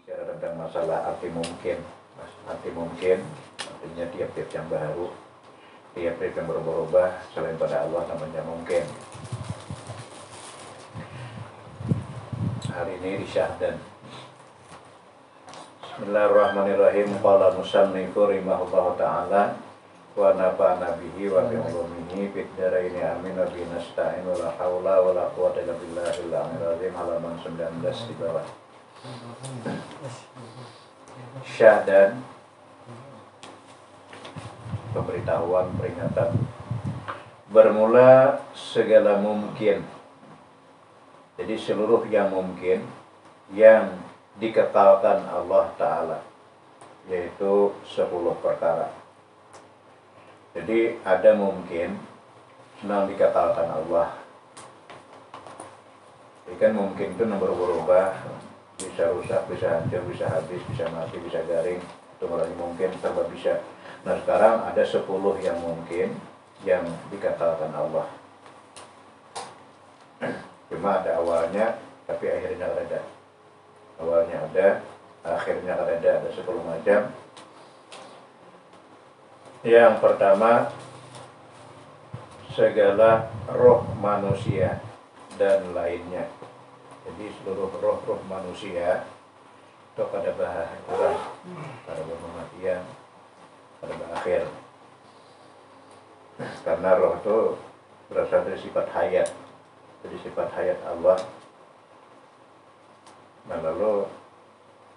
bicara tentang masalah arti mungkin. Arti mungkin artinya tiap-tiap yang baru, tiap-tiap yang berubah-ubah selain pada Allah namanya mungkin. Hari ini disyahdan. Bismillahirrahmanirrahim. Qala musannifu rahimahullahu ta'ala wa nafa'ana bihi wa bi ulumihi fid dharaini amin wa bi nasta'in wa la haula wa la quwwata illa billahil aliyyil azim. Halaman 19 di bawah. Syahdan, pemberitahuan, peringatan. Bermula segala mungkin. Jadi seluruh yang mungkin yang dikekalkan Allah Ta'ala, yaitu 10 perkara. Jadi ada mungkin yang dikekalkan Allah. Jadi kan mungkin itu berubah-ubah, bisa rusak, bisa hancur, bisa habis, bisa mati, bisa garing. Itu mulai mungkin serba bisa. Nah sekarang ada 10 yang mungkin yang dikekalkan Allah. Cuma ada awalnya, tapi akhirnya ada. Awalnya ada, akhirnya ada 10 macam. Yang pertama, segala roh manusia dan lainnya. Jadi seluruh roh-roh manusia itu pada bahagia, pada kematian, pada akhir. Karena roh itu berasal dari sifat hayat. Jadi sifat hayat Allah. Nah lalu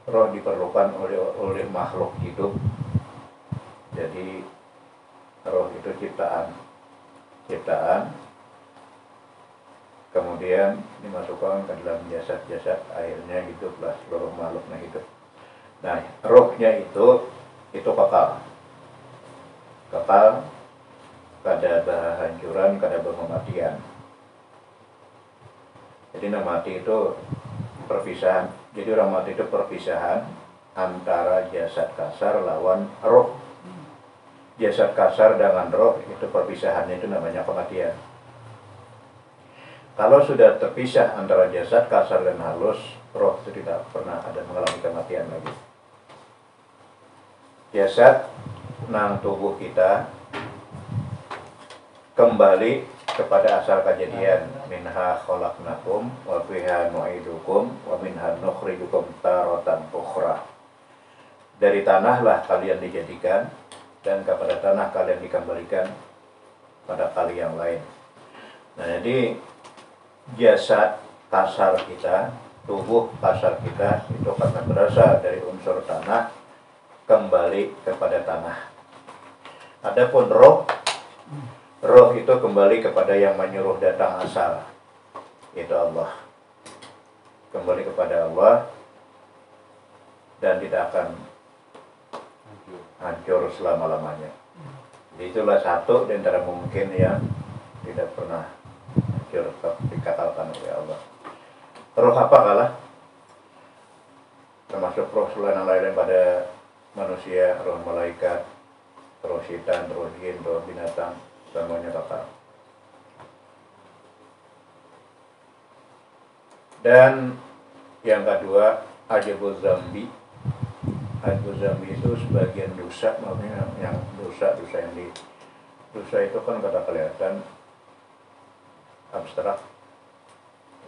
roh diperlukan oleh makhluk hidup. Jadi roh itu ciptaan. Kemudian dimasukkan ke dalam jasad-jasad, akhirnya hiduplah seluruh makhluknya hidup. Nah, rohnya itu kekal pada hancuran, pada kematian. Jadi mati itu perpisahan. Jadi orang mati itu perpisahan antara jasad kasar lawan roh. Jasad kasar dengan roh itu perpisahannya, itu namanya kematian. Kalau sudah terpisah antara jasad kasar dan halus, roh itu tidak pernah ada mengalami kematian lagi. Jasad nang tubuh kita kembali kepada asal kejadian. Minha khalaqnakum wa fiha nu'idukum wa minha nukhrijukum taratan ukhra. Dari tanahlah kalian dijadikan dan kepada tanah kalian dikembalikan pada kali yang lain. Nah, jadi jasad kasar kita, tubuh kasar kita itu karena berasal dari unsur tanah, kembali kepada tanah. Adapun roh itu kembali kepada yang menyuruh datang asal, yaitu Allah. Kembali kepada Allah dan tidak akan hancur selama-lamanya. Jadi itulah satu di antara mungkin yang tidak pernah hancur, dikatalkan oleh Allah. Roh apa kalah? Termasuk roh selain lain pada manusia, roh malaikat, roh syaitan, roh jin, roh binatang, semuanya bakal. Dan yang kedua, ajabuz zambi. Ajabuz zambi itu sebagian dosa, maksudnya yang dosa itu kan kata kelihatan abstrak.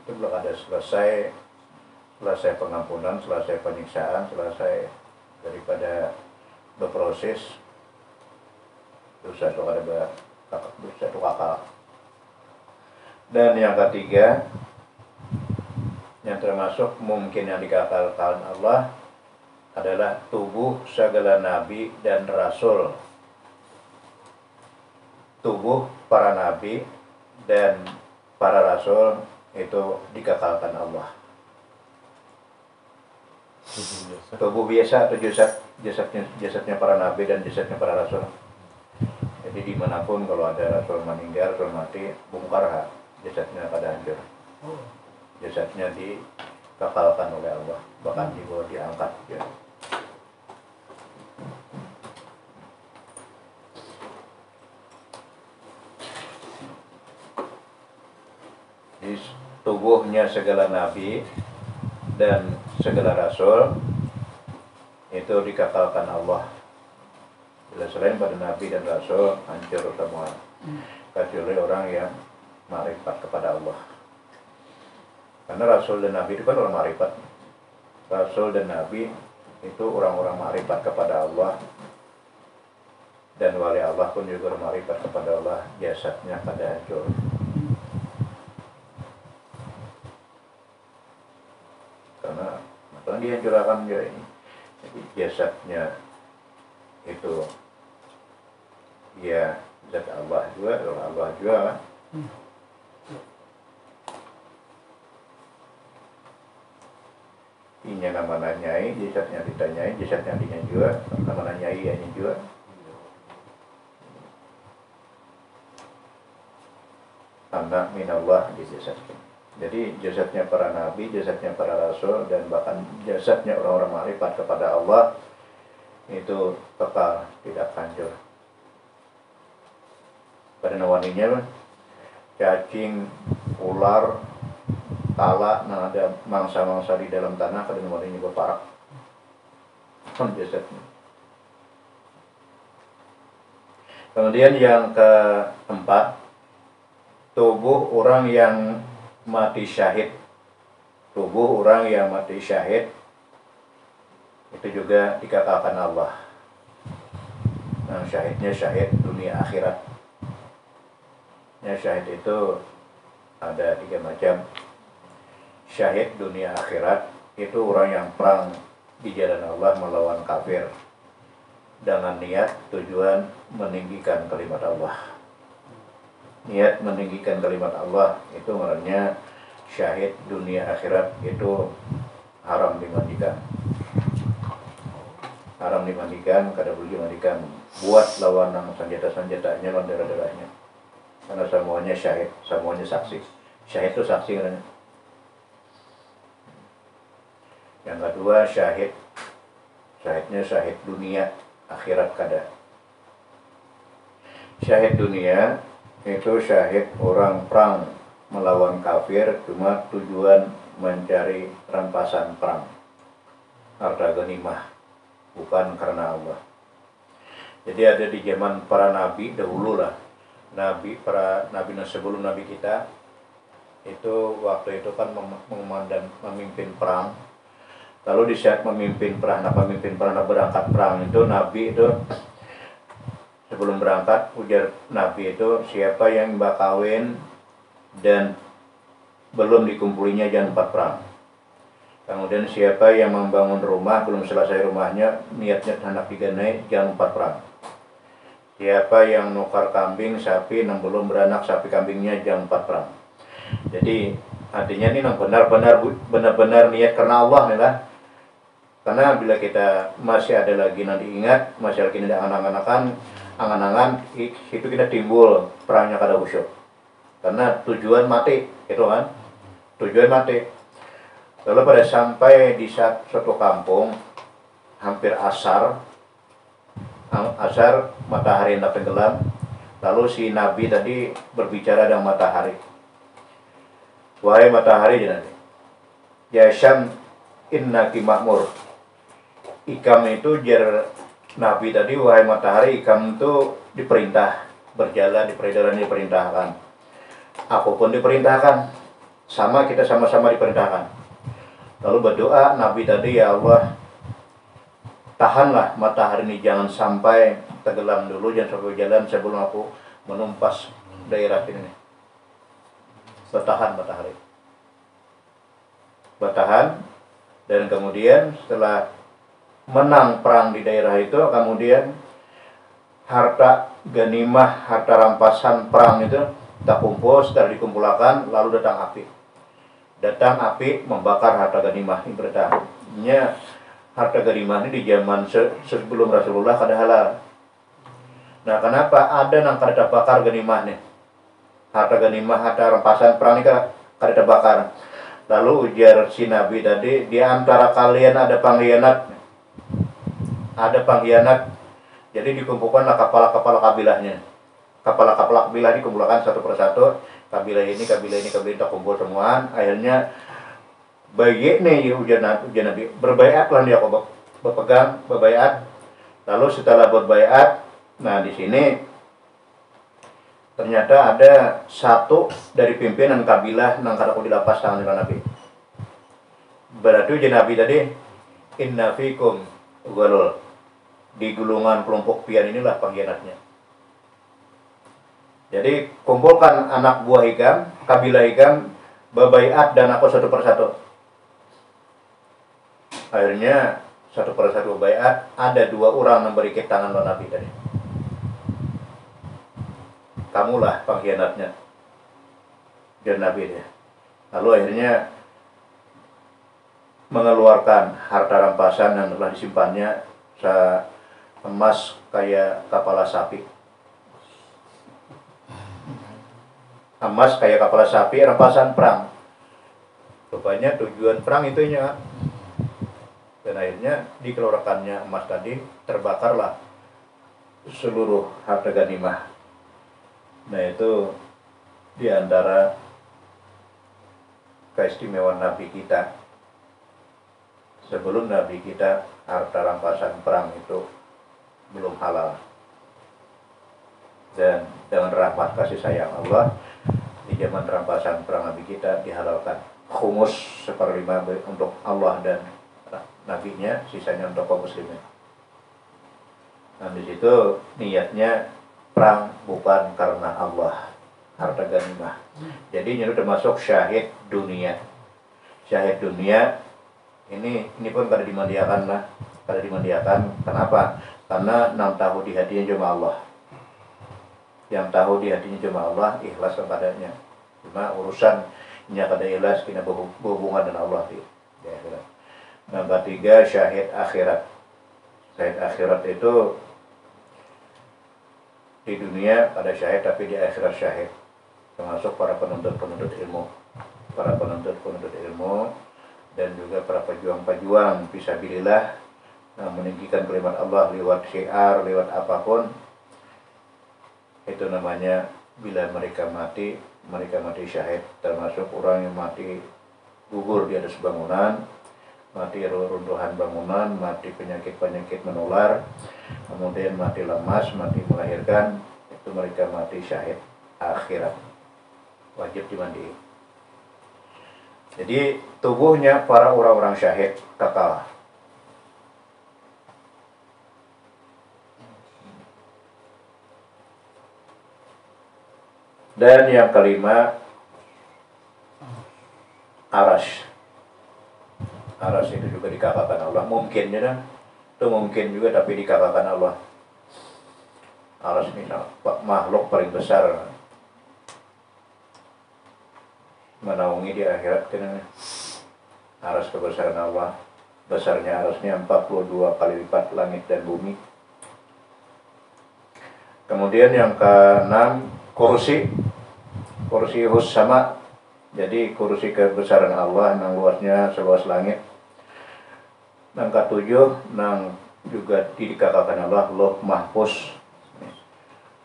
Itu belum ada selesai pengampunan, selesai penyiksaan, selesai daripada berproses. Dosa itu ada dosa itu kakak. Dan yang ketiga, yang termasuk mungkin yang dikatalkan Allah adalah tubuh segala nabi dan rasul. Tubuh para nabi dan para rasul itu dikekalkan Allah. Tubuh biasa atau jasadnya para nabi dan jasadnya para rasul. Jadi dimanapun kalau ada rasul meninggal, rasul mati, bongkar jasadnya pada hancur. Jasadnya dikekalkan oleh Allah, bahkan dibawa diangkat. Ya. Jadi tubuhnya segala nabi dan segala rasul itu dikakalkan Allah. Bila selain pada Nabi dan Rasul hancur semua, kecuali orang yang ma'rifat kepada Allah. Karena Rasul dan Nabi itu kan orang ma'rifat. Rasul dan Nabi itu orang-orang ma'rifat kepada Allah, dan wali Allah pun juga ma'rifat kepada Allah, jasadnya pada hancur. Karena dihancurkan juga ini. Jadi jasadnya itu ya zat Allah juga, Allah juga kan. Inya nama nanyai, jasadnya ditanyai, jasadnya dinya juga, nama nanyai ini juga. Anak minallah di jasadnya. Jadi jasadnya para nabi, jasadnya para rasul, dan bahkan jasadnya orang-orang ma'rifat kepada Allah itu kekal, tidak hancur. Pada nawaninya cacing, ular, kala, nah ada mangsa-mangsa di dalam tanah, pada nawaninya berparak kan jasadnya. Kemudian yang keempat, tubuh orang yang mati syahid. Tubuh orang yang mati syahid itu juga dikakalkan Allah. Nah, syahidnya syahid dunia akhirat. Ya, syahid itu ada 3 macam. Syahid dunia akhirat itu orang yang perang di jalan Allah melawan kafir dengan niat tujuan meninggikan kalimat Allah. Niat meninggikan kalimat Allah itu maknanya syahid dunia akhirat itu haram dimandikan. Haram dimandikan, kada boleh dimandikan. Buat lawan senjata-senjatanya, lawan darah-darahnya. Karena semuanya syahid, semuanya saksi. Syahid itu saksi katanya. Yang kedua syahid. Syahidnya syahid dunia, akhirat kada. Syahid dunia itu syahid orang perang melawan kafir cuma tujuan mencari rampasan perang, harta ghanimah, bukan karena Allah. Jadi ada di zaman para nabi dahulu lah, para nabi sebelum nabi kita itu waktu itu kan memimpin perang. Lalu di saat memimpin perang, berangkat perang itu nabi itu sebelum berangkat, ujar Nabi itu, siapa yang bakal kawin dan belum dikumpulinya jangan tempat perang. Kemudian siapa yang membangun rumah, belum selesai rumahnya, niatnya hendak diganai, jangan tempat perang. Siapa yang nukar kambing, sapi, yang belum beranak, sapi kambingnya, jangan tempat perang. Jadi artinya ini benar-benar niat karena Allah nih lah. Karena bila kita masih ada lagi nanti ingat, masih lagi tidak angan-angan itu kita timbul perangnya kada khusyuk. Karena tujuan mati, itu kan. Tujuan mati. Lalu pada sampai di suatu kampung hampir asar matahari hendak tenggelam. Lalu si Nabi tadi berbicara dengan matahari. Wahai matahari, ya Syam innaki makmur. Ikam itu jar Nabi tadi, wahai matahari, ikam itu diperintah berjalan, diperintahkan. Aku pun diperintahkan. Kita sama-sama diperintahkan. Lalu berdoa Nabi tadi, ya Allah, tahanlah matahari ini, jangan sampai tenggelam dulu, jangan sampai jalan sebelum aku menumpas daerah ini. Bertahan matahari. Bertahan, dan kemudian setelah menang perang di daerah itu, kemudian harta ganimah, harta rampasan perang itu tak kumpul, setelah dikumpulkan, lalu datang api. Datang api membakar harta ganimah. Ini bertanya, harta ganimah ini di zaman sebelum Rasulullah kada halal. Nah, kenapa ada nang kada bakar ganimah nih? Harta ganimah, harta rampasan perang ini kada terbakar. Lalu ujar si Nabi tadi, di antara kalian ada pengkhianat. Ada pengkhianat. Jadi dikumpulkanlah kepala-kepala kabilahnya. Kepala-kepala kabilah dikumpulkan satu persatu. Kabilah ini tak kumpul semua. Akhirnya baik nih ujar Nabi, berbaiatlah dia berpegang, berbaiat. Lalu setelah berbaiat, nah di sini ternyata ada satu dari pimpinan kabilah nang kada dilapas tangan dengan Nabi. Berarti je Nabi tadi, inna fikum ghalul. Di gulungan kelompok pian inilah pengkhianatnya. Jadi kumpulkan anak buah Hikam, kabilah Hikam, berbaiat dan aku satu persatu. Akhirnya satu persatu berbaiat, ada 2 orang yang berikat tangan Nabi tadi. Kamulah pengkhianatnya, dan Nabi dia. Lalu akhirnya mengeluarkan harta rampasan yang telah disimpannya, emas kayak kepala sapi. Emas kayak kepala sapi, rampasan perang. Rupanya tujuan perang itunya. Dan akhirnya dikeluarkannya emas tadi, terbakarlah seluruh harta ghanimah. Nah itu diantara keistimewaan Nabi kita. Sebelum Nabi kita, harta rampasan perang itu belum halal. Dan dengan rahmat kasih sayang Allah, di zaman rampasan perang Nabi kita dihalalkan khumus 1/5 untuk Allah dan Nabi-Nya, sisanya untuk kaum muslimin. Nah di situ niatnya perang bukan karena Allah, harta ghanimah. Jadi ini termasuk syahid dunia. Syahid dunia ini pun kada dimandiakan lah, kada dimandiakan. Kenapa? Karena 6 tahun di hatinya cuma Allah. Yang tahu di hatinya cuma Allah, ikhlas kepadanya. Cuma urusannya kada ikhlas, kena berhubungan dengan Allah di akhirat. Yang ketiga, syahid akhirat. Syahid akhirat itu di dunia ada syahid, tapi di akhirat syahid. Termasuk para penuntut ilmu. Para penuntut ilmu dan juga para pejuang-pejuang fisabilillah yang meninggikan kalimat Allah lewat syiar, lewat apapun. Itu namanya bila mereka mati syahid. Termasuk orang yang mati gugur di atas bangunan, mati runtuhan bangunan, mati penyakit-penyakit menular, kemudian mati lemas, mati melahirkan, itu mereka mati syahid akhirat. Wajib dimandi. Jadi tubuhnya para orang-orang syahid kekal. Dan yang kelima, aras. Aras itu juga dikatakan Allah. Mungkin ya, itu mungkin juga tapi dikatakan Allah. Aras ini makhluk paling besar menaungi di akhirat. Aras kebesaran Allah. Besarnya arasnya 42 kali lipat langit dan bumi. Kemudian yang keenam, kursi hus sama. Jadi kursi kebesaran Allah yang luasnya seluas langit. Yang ketujuh, yang juga dikatakan Allah, Lauh Mahfuz.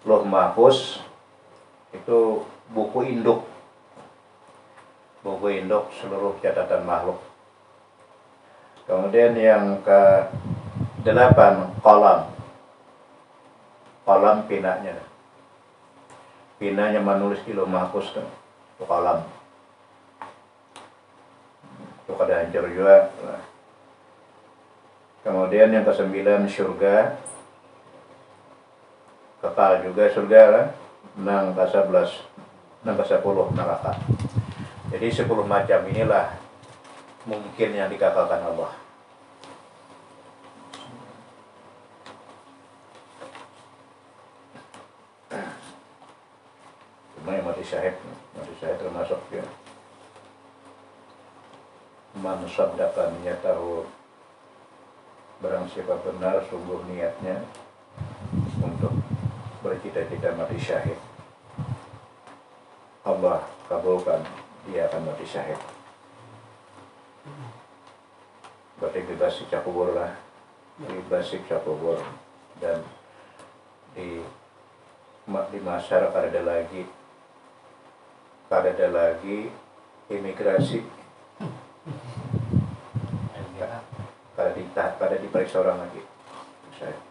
Lauh Mahfuz itu buku induk seluruh catatan makhluk. Kemudian yang ke-8, qalam pinanya menulis di Lauh Mahfuz itu qalam. Itu kada hancur juga. Kemudian yang ke-9, surga, kekal juga surga lah. Yang ke-11, yang ke-10, neraka. Jadi 10 macam inilah mungkin yang dikatakan Allah. Cuma yang mati syahid termasuk ya. Man saddaqa niyatahu, barang siapa benar sungguh niatnya untuk bercita-cita mati syahid, Allah kabulkan, dia akan mati syahid. Berarti bebas siksa kubur lah, bebas siksa kubur. Dan di masyarakat ada lagi imigrasi, kada diperiksa seorang lagi syahid.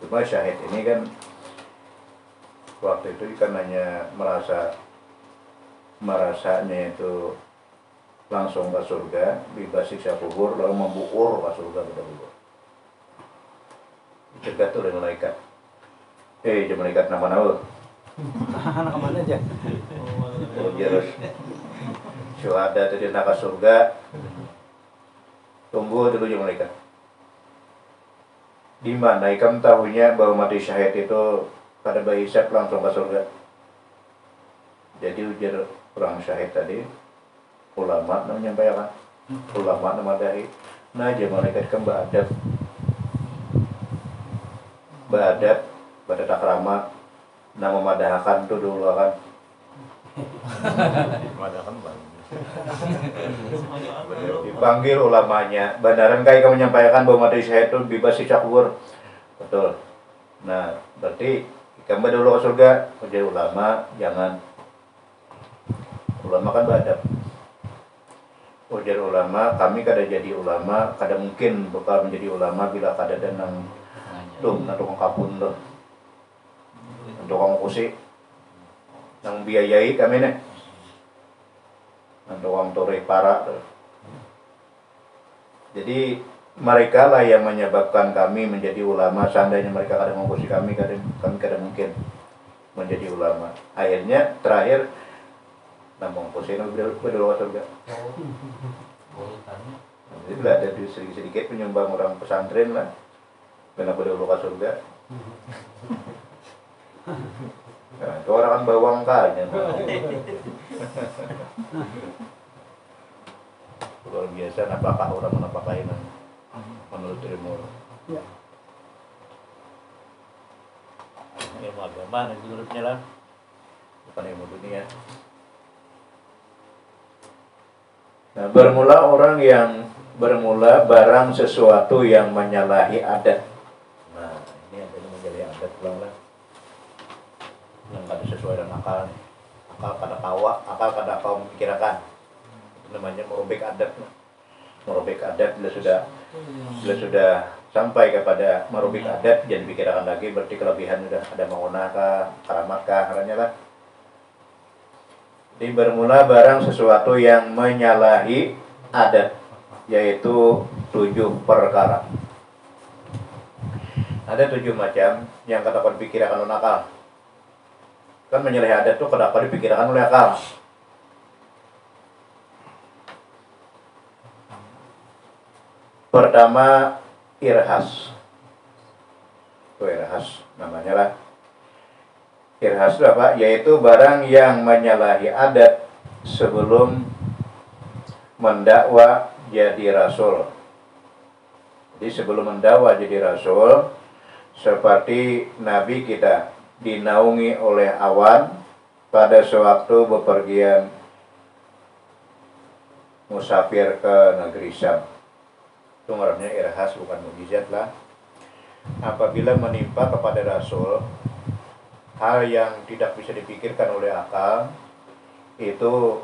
Cuma syahid ini kan waktu itu kan hanya merasanya itu langsung ke surga, bebas siksa kubur, lalu membuur ke surga betul-betul. Dicegat oleh malaikat. Malaikat nama-nama. Anak kemana aja? Terus syuhada tadi nak ke surga, tunggu dulu ya malaikat. Di mana ikam tahunya bahwa mati syahid itu pada bayi hisab langsung ke surga? Jadi ujar orang syahid tadi, ulama nak menyampaikan, ulama nak madahi, nah aja malaikat kan beradab, pada takrama, nama madahkan tuh dulu kan. Madahkan dipanggil ulamanya, benaran kayak kamu menyampaikan bahwa mati syahid itu bebas siksa kubur? Betul. Nah, berarti kamu dulu ke surga. Jadi ulama jangan. Ulama kan beradab. Ujar ulama, kami kada jadi ulama, kada mungkin bakal menjadi ulama bila kada ada nang tukang kapun tuh, tukang kusi, nang biayai kami nih, nang tukang tore para tuh. Jadi mereka lah yang menyebabkan kami menjadi ulama. Seandainya mereka kada mengkusi kami kada mungkin menjadi ulama. Akhirnya terakhir namun kusin berdua surga. Jadi bila ada sedikit penyumbang orang pesantren lah, kenapa berdua surga? Nah, itu orang kan bawang kanya. Luar biasa, apakah orang menapakain menurut dirimu? Ya. Ilmu agama menurutnya lah, bukan ilmu dunia. Nah, bermula barang sesuatu yang menyalahi adat. Nah, ini ada yang menyalahi adat pulang lah. Yang kada sesuai dengan akal. Akal kada kawa, akal kada kau memikirkan. Itu namanya merobek adat. Merobek adat bila sudah sampai kepada merobek adat, jangan dipikirkan lagi, berarti kelebihan sudah ada mengunakah, karamatkah, caranya lah. Jadi bermula barang sesuatu yang menyalahi adat, yaitu 7 perkara. Ada 7 macam yang katakan dipikirkan oleh akal. Kan menyalahi adat itu katakan dipikirkan oleh akal. Pertama, irhas. Itu irhas namanya lah. Irhas itu apa? Yaitu barang yang menyalahi adat sebelum mendakwa jadi rasul. Jadi sebelum mendakwa jadi rasul, seperti Nabi kita dinaungi oleh awan pada sewaktu bepergian musafir ke negeri Syam. Itu namanya irhas, bukan mukjizat lah. Apabila menimpa kepada rasul hal yang tidak bisa dipikirkan oleh akal, itu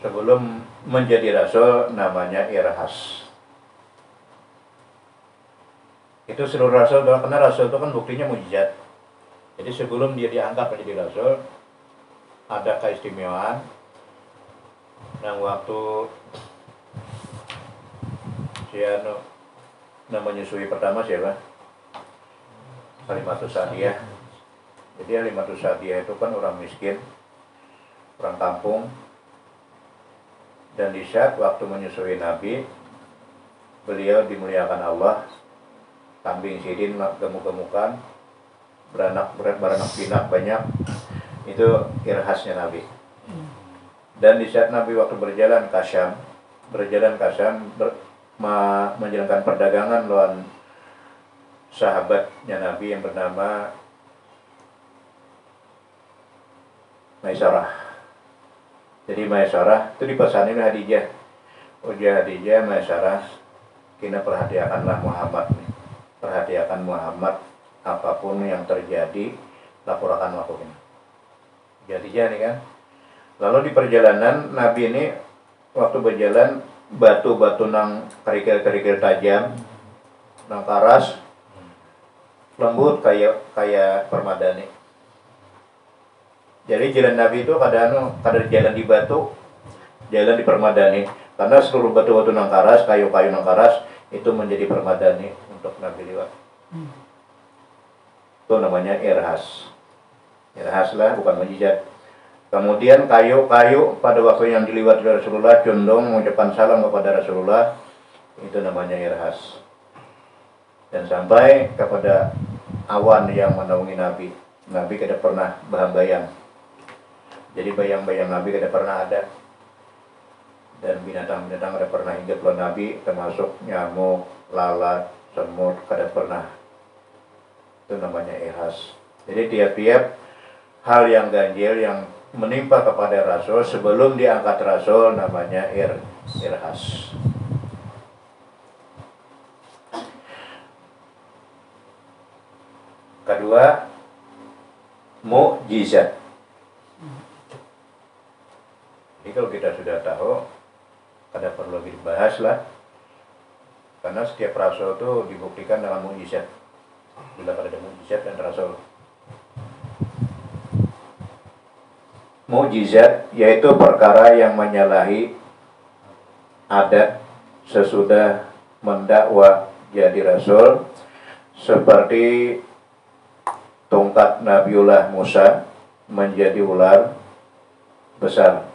sebelum menjadi rasul namanya irhas. Itu seluruh rasul, karena rasul itu kan buktinya mukjizat. Jadi sebelum dia diangkat menjadi rasul, ada keistimewaan. Nah, waktu menyusui pertama siapa? Halimatus Sa'diyah. Jadi Halimatus Sa'diyah itu kan orang miskin, orang kampung. Dan di saat waktu menyusui Nabi, beliau dimuliakan Allah, kambing sidin gemuk-gemukan, beranak pinak banyak. Itu irhasnya Nabi. Dan di saat Nabi waktu berjalan ke Syam, menjalankan perdagangan lawan sahabatnya Nabi yang bernama Maisarah. Jadi Maisarah itu dipesani oleh Hadijah. Ujar Hadijah, Maisarah, kina perhatikanlah Muhammad nih. Perhatikan Muhammad, apapun yang terjadi, laporkan lakukan. Hadijah nih kan. Lalu di perjalanan Nabi ini waktu berjalan, batu-batu nang kerikil-kerikil tajam nang karas lembut kayak permadani. Jadi jalan Nabi itu kadang jalan di batu, jalan di permadani. Karena seluruh batu-batu nang karas, kayu-kayu nang karas itu menjadi permadani untuk Nabi lewat. Itu namanya irhas. Irhas lah, bukan mujizat. Kemudian kayu-kayu pada waktu yang diliwati Rasulullah condong mengucapkan salam kepada Rasulullah, itu namanya irhas. Dan sampai kepada awan yang menaungi Nabi. Nabi tidak pernah bayang. Jadi bayang-bayang Nabi tidak pernah ada. Dan binatang-binatang tidak pernah hinggap ke Nabi, termasuk nyamuk, lalat, semut, tidak pernah. Itu namanya irhas. Jadi tiap-tiap hal yang ganjil yang menimpa kepada Rasul sebelum diangkat Rasul namanya irhas. Kedua, mukjizat. Jadi kalau kita sudah tahu, ada perlu lagi dibahas lah. Karena setiap rasul itu dibuktikan dengan mukjizat. Bila ada mukjizat dan rasul. Mukjizat yaitu perkara yang menyalahi adat sesudah mendakwa jadi rasul, seperti tongkat Nabiullah Musa menjadi ular besar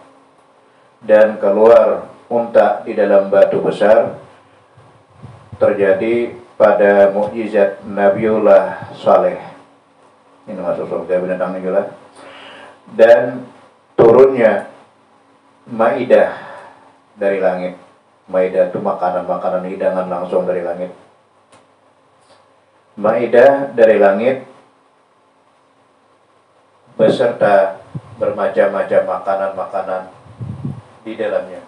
dan keluar unta di dalam batu besar, terjadi pada mukjizat Nabiullah Saleh. Ini masuk surga binatang juga. Dan turunnya maidah dari langit. Maidah itu makanan-makanan hidangan langsung dari langit. Maidah dari langit beserta bermacam-macam makanan-makanan di dalamnya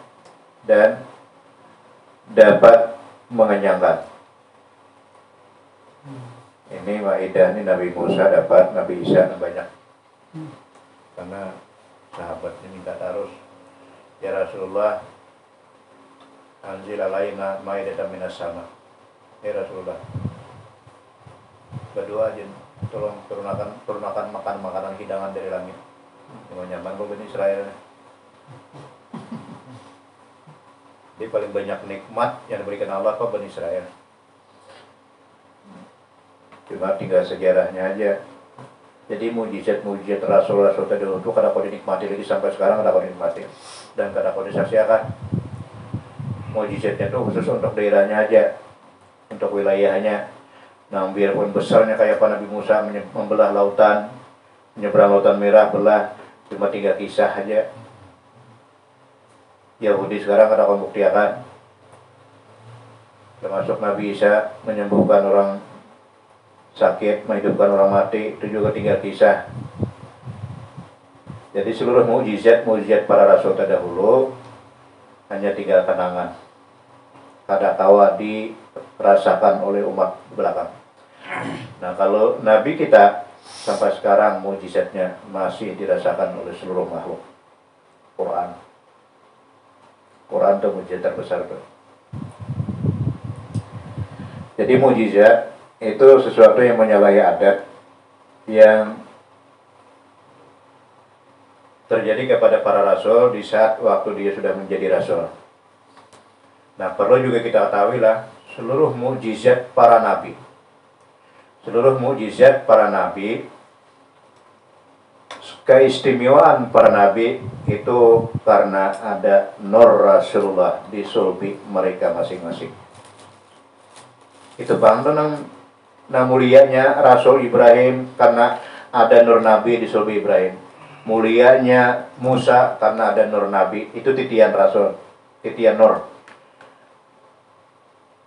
dan dapat mengenyangkan. Ini maidah ini Nabi Musa dapat, Nabi Isa banyak. Karena sahabatnya minta terus, ya Rasulullah, anzil alaina maidatan minas sama. Ya Rasulullah, berdoa aja, tolong turunkan makanan hidangan dari langit. Cuma nyaman kok Bani Israel. Dia paling banyak nikmat yang diberikan Allah ke Bani Israel. Cuma tinggal sejarahnya aja. Jadi mujizat Rasul terdahulu itu kada kau dinikmati lagi sampai sekarang, kada kau dinikmati dan kada kau disaksikan. Mujizatnya itu khusus untuk daerahnya aja, untuk wilayahnya. Nah, biarpun besarnya kayak Nabi Musa membelah lautan, menyeberang lautan merah, belah, cuma 3 kisah aja. Yahudi sekarang kada kau buktikan. Termasuk Nabi Isa menyembuhkan orang sakit, menghidupkan orang mati, itu juga 3 kisah. Jadi seluruh mukjizat para rasul terdahulu hanya 3 kenangan. Kada kawa dirasakan oleh umat belakang. Nah, kalau Nabi kita sampai sekarang mukjizatnya masih dirasakan oleh seluruh makhluk. Quran itu mukjizat terbesar tuh. Jadi mukjizat itu sesuatu yang menyalahi adat yang terjadi kepada para rasul di saat waktu dia sudah menjadi rasul. Nah, perlu juga kita ketahui lah seluruh mukjizat para nabi. Seluruh mukjizat para nabi, keistimewaan para nabi itu karena ada nur Rasulullah di sulbi mereka masing-masing. Itu bangsa nah mulianya Rasul Ibrahim karena ada nur Nabi di sulbi Ibrahim. Mulianya Musa karena ada nur Nabi. Itu titian Rasul, titian nur.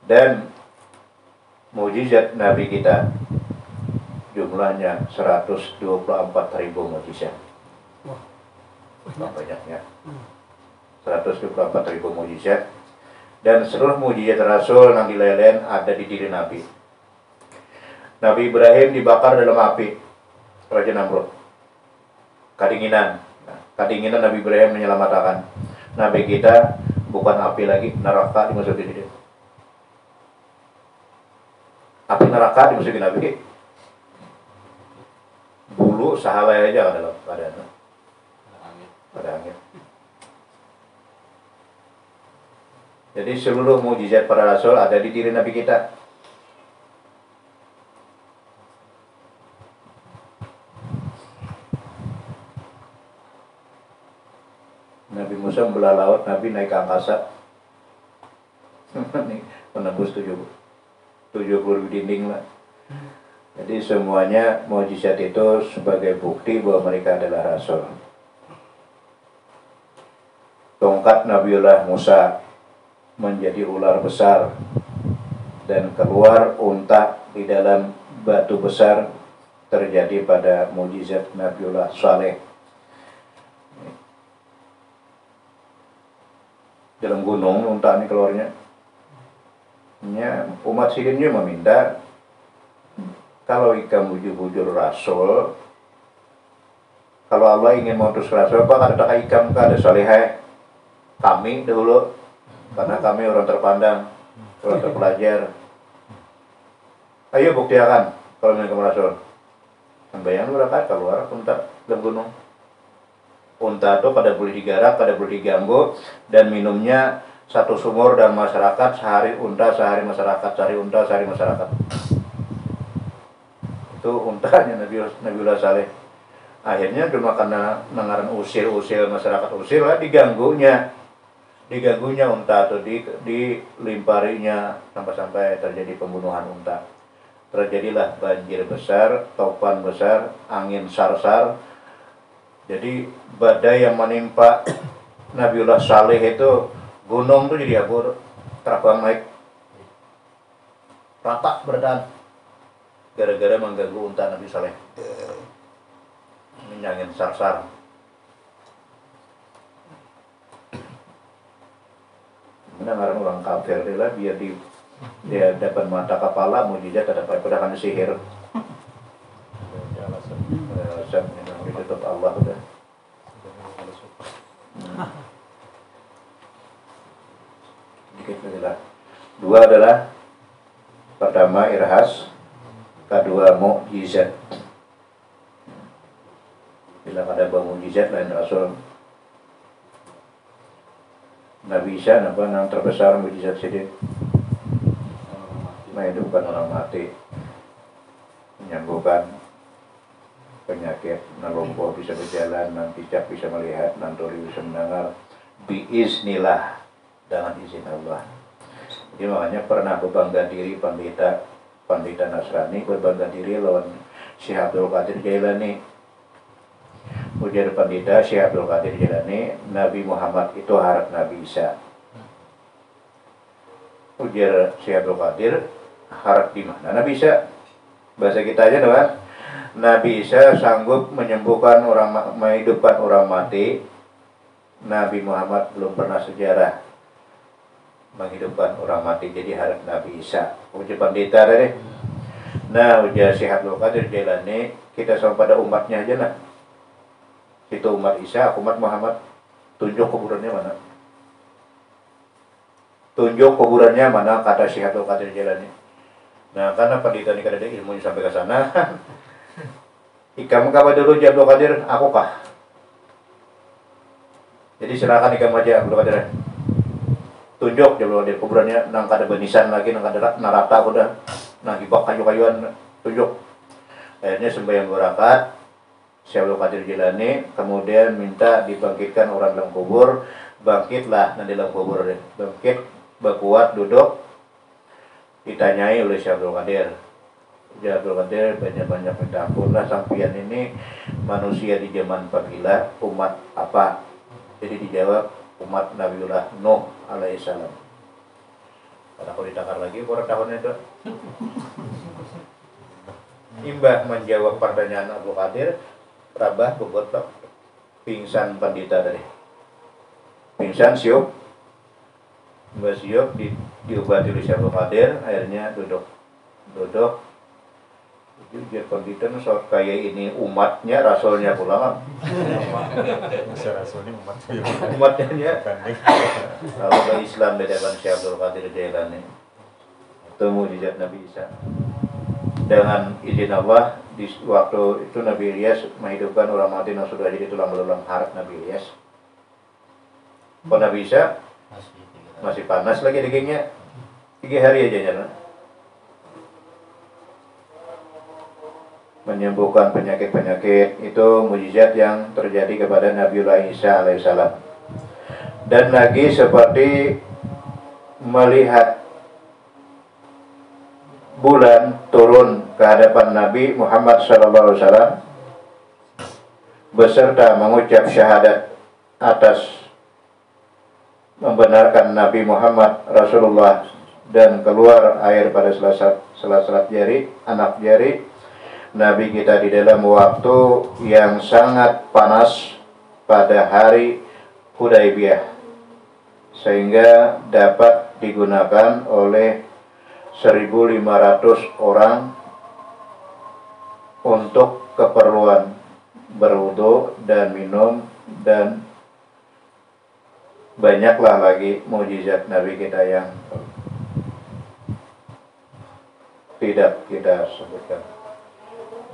Dan mukjizat Nabi kita jumlahnya 124.000 mukjizat. Banyaknya 124.000 mukjizat. Dan seluruh mukjizat Rasul yang dilelen ada di diri Nabi. Nabi Ibrahim dibakar dalam api Raja Namrud. Kedinginan. Nah, kedinginan Nabi Ibrahim menyelamatkan. Nabi kita bukan api lagi, neraka dimasukin di situ. neraka dimasukin Nabi. Bulu sahalaya aja dalam keadaan pada angin. Jadi seluruh mukjizat para rasul ada di diri Nabi kita. Nabi Musa membelah laut, Nabi naik ke angkasa. Menembus 70 dinding lah. Jadi semuanya mukjizat itu sebagai bukti bahwa mereka adalah rasul. Tongkat Nabiullah Musa menjadi ular besar dan keluar unta di dalam batu besar terjadi pada mukjizat Nabiullah Saleh. Dalam gunung unta ini keluarnya. Ya, umat sidinnya meminta kalau ikam bujur-bujur rasul, kalau Allah ingin mengutus rasul, apa kata ikam ada salihah kami dahulu, karena kami orang terpandang, orang terpelajar. Ayo buktikan kalau ingin kamu rasul. Bayang berangkat keluar unta dalam gunung. Unta itu pada boleh digarap, pada boleh diganggu, dan minumnya satu sumur dan masyarakat, sehari unta, sehari masyarakat, sehari unta, sehari masyarakat. Itu untanya Nabiullah Saleh. Akhirnya cuma karena nengaran usil masyarakat usil lah diganggunya unta atau dilimparinya sampai terjadi pembunuhan unta. Terjadilah banjir besar, topan besar, angin sarsar. Jadi badai yang menimpa Nabiullah Saleh itu, gunung tuh jadi abur, terbang naik rata berdan gara-gara mengganggu unta Nabi Saleh. Ini angin sarsar. Mendengar orang kafir dia biar dia dapat mata kepala mukjizat ada pada sihir. Alasan yang ditutup Allah udah. Dikit adalah dua adalah pertama irhas, kedua mukjizat. Bila ada mukjizat lain rasul. Nabi Isa apa yang terbesar mukjizat sidik. Menghidupkan orang mati, menyembuhkan penyakit, lumpuh bisa berjalan, picak bisa melihat, tuli bisa mendengar, biiznillah, dengan izin Allah. Jadi makanya pernah berbangga diri pandita Nasrani berbangga diri lawan Syekh Abdul Qadir Jailani. Ujar pandita Syekh Abdul Qadir Jailani, Nabi Muhammad itu harap Nabi Isa. Ujar Syekh Abdul Qadir, harap di mana Nabi Isa? Bahasa kita aja doang. Nabi Isa sanggup menyembuhkan orang, menghidupkan orang mati. Nabi Muhammad belum pernah sejarah menghidupkan orang mati, jadi harap Nabi Isa. Ujar pandita tadi. Nah, ujar Syekh Abdul Qadir Jailani, kita sama pada umatnya aja lah. Itu umat Isa, umat Muhammad. Tunjuk kuburannya mana? Tunjuk kuburannya mana, kata Syekh Abdul Qadir Jailani. Nah, karena pandita ini kada ada ilmunya sampai ke sana. Ikam kabar dulu Abdul Qadir, aku kah? Jadi silakan ikam aja Abdul Qadir. Tunjuk Abdul Qadir kuburannya, nang kada benisan lagi, nang kada narata udah. Nah, hibak kayu-kayuan, tunjuk. Akhirnya sembahyang berakat, Syekh Abdul Qadir Jailani kemudian minta dibangkitkan orang dalam kubur. Bangkitlah nanti dalam kubur, bangkit, berkuat, duduk. Ditanyai oleh Syekh Abdul Qadir. Syekh Abdul Qadir banyak-banyak minta ampun lah, sampian ini manusia di zaman pagila umat apa? Jadi dijawab umat Nabiullah Nuh alaihissalam. Karena aku ditakar lagi kurang tahun itu. Imbah menjawab pertanyaan Abdul Qadir, Rabah bobot pingsan pandita tadi. Pingsan siup. Mbak siup diobati oleh Syekh Abdul Qadir, akhirnya duduk. Jadi pandita soal kayak ini umatnya, rasulnya pula. Rasulnya umatnya. Kalau Islam bedakan Syekh Abdul Qadir Jailani. Itu mukjizat Nabi Isa. dengan izin Allah di waktu itu Nabi Ilyas menghidupkan orang mati yang sudah jadi tulang belulang harap Nabi Ilyas. Kok Nabi Isa masih panas lagi dagingnya 3 hari aja jalan. Menyembuhkan penyakit-penyakit itu mukjizat yang terjadi kepada Nabiullah Isa alaihissalam. Dan lagi seperti melihat bulan turun ke hadapan Nabi Muhammad SAW beserta mengucap syahadat atas membenarkan Nabi Muhammad Rasulullah dan keluar air pada sela-sela jari, anak jari Nabi kita di dalam waktu yang sangat panas pada hari Hudaybiyah sehingga dapat digunakan oleh 1.500 orang untuk keperluan berwudu dan minum, dan banyaklah lagi mukjizat Nabi kita yang tidak kita sebutkan.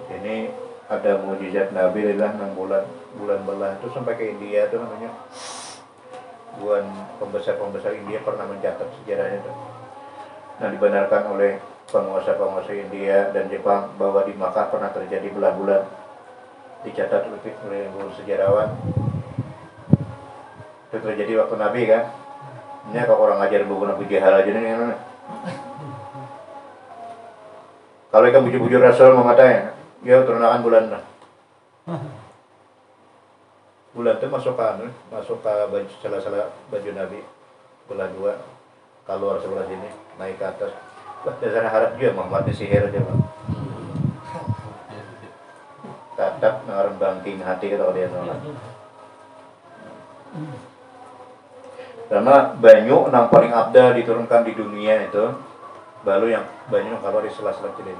Ini ada mukjizat Nabi adalah 6 bulan belah itu sampai ke India tuh namanya. Buan pembesar India pernah mencatat sejarahnya itu. Nah, dibenarkan oleh penguasa-penguasa India dan Jepang bahwa di Makkah pernah terjadi belah bulan. Dicatat oleh sejarawan. Itu terjadi waktu Nabi kan. Ini kalau orang ngajar buku Nabi Jahal aja nih. Kalau ikan bujur-bujur Rasul mematanya, ya turunan bulan lah. Bulan itu masuk ke baju, salah baju Nabi belah 2. Keluar sebelah sini, naik ke atas. Wah, dasar harap juga Muhammad sihir aja, Pak. Tatap ngarep bangking hati kalau dia nolak. Karena banyu yang paling abdal diturunkan di dunia itu, baru yang banyu yang keluar di sela-sela jari.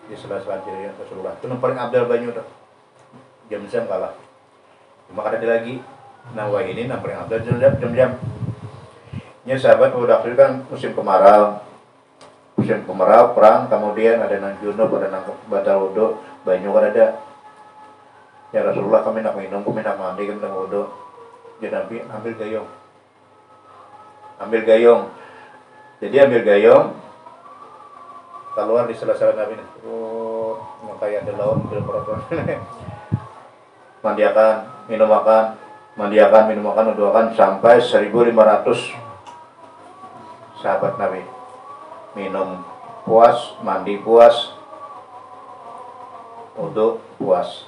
Di sela-sela jari Rasulullah. Itu yang paling abdal banyu tuh. Jam-jam kalah. Cuma ada lagi. Nah, wah ini yang paling abdal jam-jam. Ini sahabat udah kan musim kemarau perang, kemudian ada nang junub, ada nang batal wudu, banyu kan ada. Ya Rasulullah, kami nak minum, kami nak mandi, kami nak wudu. Jadi Nabi ambil gayung. Jadi ambil gayung, keluar di sela-sela Nabi nih. Oh, kayak ada laut berperot. Mandiakan, minum makan, wuduakan sampai 1.500 sahabat Nabi. Minum puas, mandi puas, wudu puas.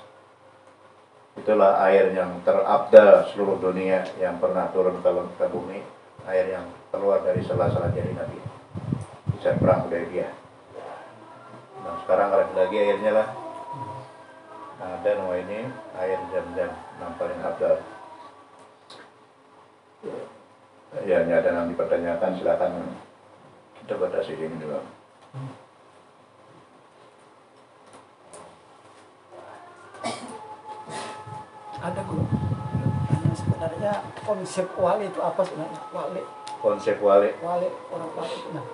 Itulah air yang terabdal seluruh dunia yang pernah turun ke bumi. Air yang keluar dari sela-sela jari Nabi di saat perang Hudaybiyah. Nah, sekarang ada lagi airnya lah. Nah, dan ini air Zam-Zam yang paling abdal. Ya, ada yang dipertanyakan, silakan kita batasi ini dulu. Ada guru. Sebenarnya konsep wali itu apa sebenarnya? Konsep wali orang wali itu. Nah.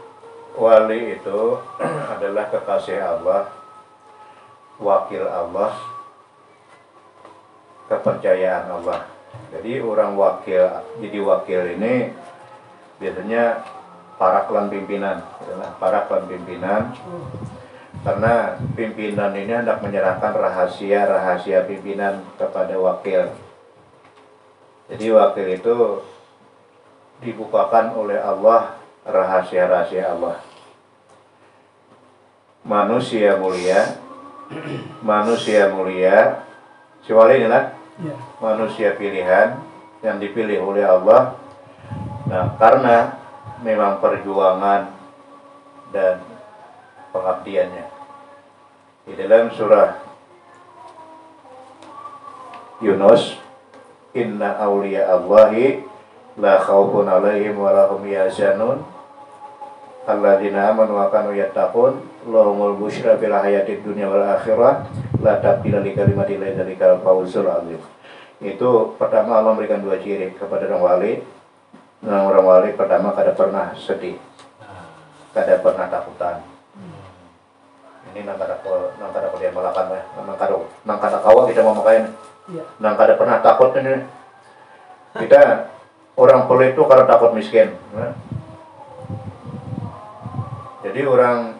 Wali itu adalah kekasih Allah, wakil Allah, kepercayaan Allah. Jadi orang jadi wakil ini biasanya para klan pimpinan, karena pimpinan ini hendak menyerahkan rahasia pimpinan kepada wakil. Jadi wakil itu dibukakan oleh Allah rahasia-rahasia Allah. Manusia mulia, si wali ini lah. Ya. Manusia pilihan yang dipilih oleh Allah. Nah, karena memang perjuangan dan pengabdiannya. Di dalam surah Yunus, inna awliya Allahi la khawfun alaihim wa lahum yahzanun alladzina amanu wa kanu yattaqun lahumul busyra fil hayatid dunya wal akhirah la tabdila li kalimatillahi dzalikal fawzul azim. Itu pertama Allah memberikan 2 ciri kepada orang wali. Nah, orang wali pertama kada pernah sedih, kada pernah takutan. Ini nang kada dia malakan ya. Nang kada kawa kita mau makain. Iya. Nang kada pernah takut ini. Kita orang pelit itu karena takut miskin. Ya. Jadi orang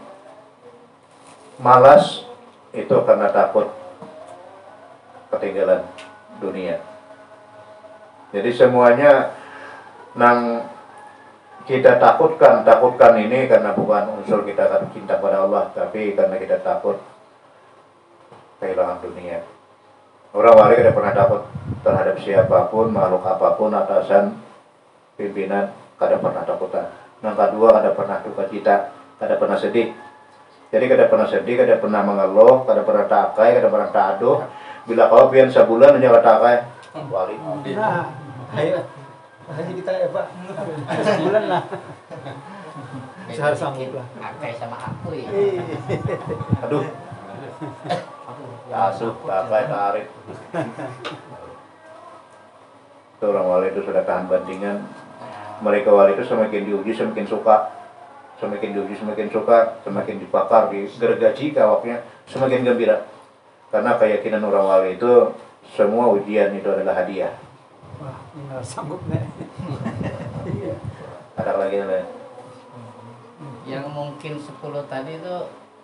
malas itu karena takut ketinggalan dunia. Jadi semuanya nang kita takutkan ini karena bukan unsur kita cinta pada Allah, tapi karena kita takut kehilangan dunia. Orang wali tidak pernah takut terhadap siapapun, makhluk apapun, atasan, pimpinan, kada pernah takutan. Yang kedua, kada pernah duka cita, kada pernah sedih. Jadi kada pernah sedih, kada pernah mengeluh, kada pernah takai, kada pernah taduh. Bila kau pian sebulan aja kada takai, wali. Nah, ayo. Hanya kita ya Pak, sebulan lah. Saya sanggup lah. Akai sama aku ya. Aduh. Asuh, takai, tarik. Itu orang wali itu sudah tahan bandingan. Mereka wali itu semakin diuji semakin suka. Semakin diuji semakin suka, semakin dibakar, digergaji kawaknya, semakin gembira. Karena keyakinan orang wali itu semua ujian itu adalah hadiah. Wah, nggak sanggup nih. Iya. Ada lagi nih. Yang mungkin 10 tadi itu,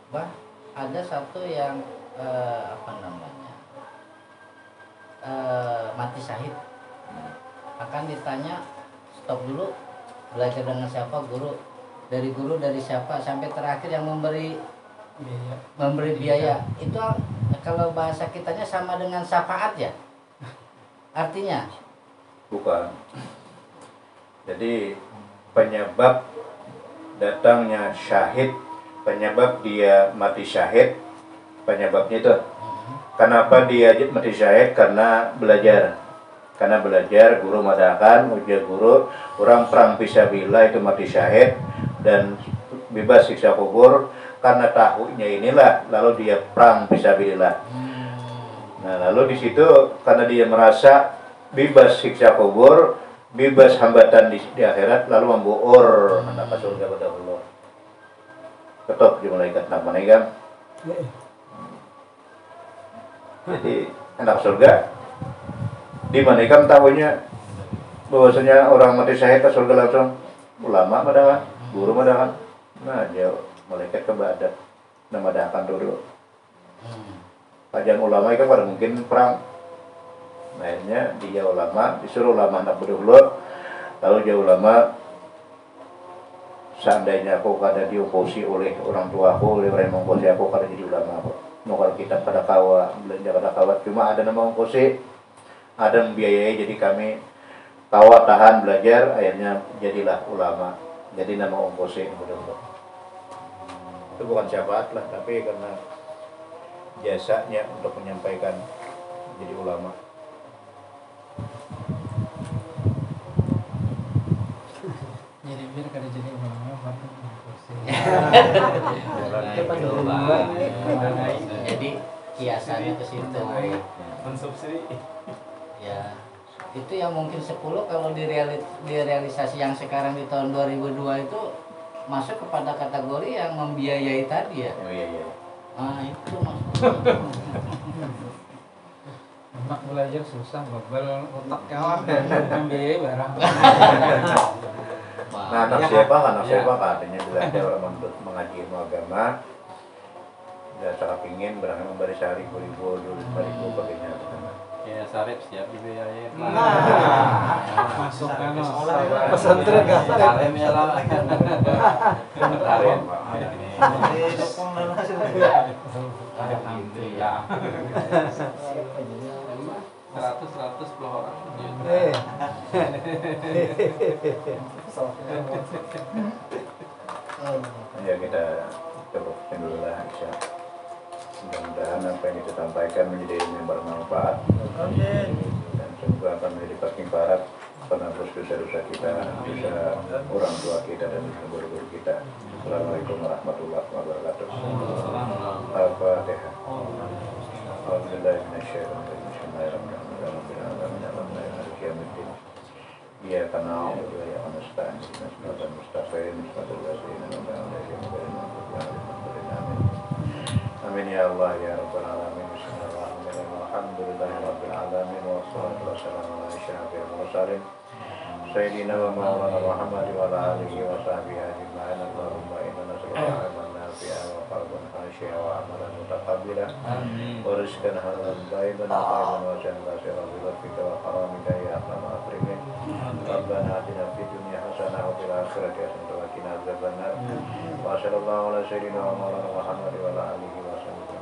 bah, ada satu yang apa namanya mati syahid. Akan ditanya, stop dulu, belajar dengan siapa, guru dari siapa, sampai terakhir yang memberi biaya. Itu kalau bahasa kitanya sama dengan syafaat ya, artinya. Bukan. Jadi penyebab datangnya syahid, penyebab dia mati syahid, penyebabnya itu. Kenapa dia mati syahid? Karena belajar. Karena belajar, guru madakan, ujian guru, orang perang fisabilillah itu mati syahid dan bebas siksa kubur. Karena tahunya inilah, lalu dia perang fisabilillah. Nah, lalu di situ karena dia merasa bebas siksa kubur, bebas hambatan di akhirat, lalu membuur anak ke surga pada Allah. Ketok di malaikat nak manegam. Jadi anak surga di manegam tahunya bahwasanya orang mati syahid ke surga langsung. Ulama madakan, guru madakan. Nah, jauh malaikat kebadat nama madakan dulu. Kajian ulama itu pada mungkin perang. Akhirnya dia ulama, disuruh ulama anak berdua. Lalu dia ulama, seandainya aku kada dioposi oleh orang tua aku, oleh orang yang mengposi aku, kada jadi ulama aku. Mau kalau kita pada kawa, belanja pada kawa, cuma ada nama mengposi, ada membiayai, jadi kami kawa tahan belajar, akhirnya jadilah ulama. Jadi nama mengposi berdua. Itu bukan syafaat lah, tapi karena jasanya untuk menyampaikan jadi ulama. Jadi biar kada jadi ulama bapak Jadi kiasannya ke situ. konsumsi. Ya. Itu yang mungkin 10 kalau direalisasi yang sekarang di tahun 2002 itu masuk kepada kategori yang membiayai tadi ya. Oh iya. Ah, itu maksudnya. Mak belajar susah, babal otak kawan membiayai barang. Nah, anak siapa katanya belajar orang mengaji ilmu agama. Dan sangat pingin berangkat memberi sehari 1000 dulu 5000 baginya. Ya sarip siap dibiayain. Masuk kan sekolah pesantren kan. Sarip ya lah. Sarip. Ya. 100 puluh orang. Ya kita coba dulu lah Aisyah. Mudah-mudahan apa yang kita sampaikan menjadi ilmu yang bermanfaat. Dan semoga akan menjadi paling barat penebus dosa-dosa kita, dosa orang tua kita dan guru-guru kita. Assalamualaikum warahmatullahi wabarakatuh. Al-Fatihah. Bismillahirrahmanirrahim. Iyyaka na'budu wa iyyaka nasta'in. Ihdinas siratal mustaqim. Shiratal ladzina an'amta 'alaihim ghairil maghdubi 'alaihim waladdallin. ya Allah ya Rabbal alamin. Bismillahirrahmanirrahim. Alhamdulillahirabbil alamin wassalatu wassalamu ala asyrafil mursalin sayyidina wa maulana Muhammad wa ala alihi wa sahbihi ajma'in. Allahumma inna nas'aluka ilman nafi'an wa qalban khashi'an wa amalan mutaqabbilan wa rizqan halalan thayyiban wa ilman wasi'an kasiran bi lutfika wa karamika ya arhamar rahimin. Rabbana atina fid dunya hasanah wa fil akhirati hasanah wa qina adzabannar. Wa sallallahu ala sayyidina wa maulana Muhammad wa ala alihi wa sahbihi.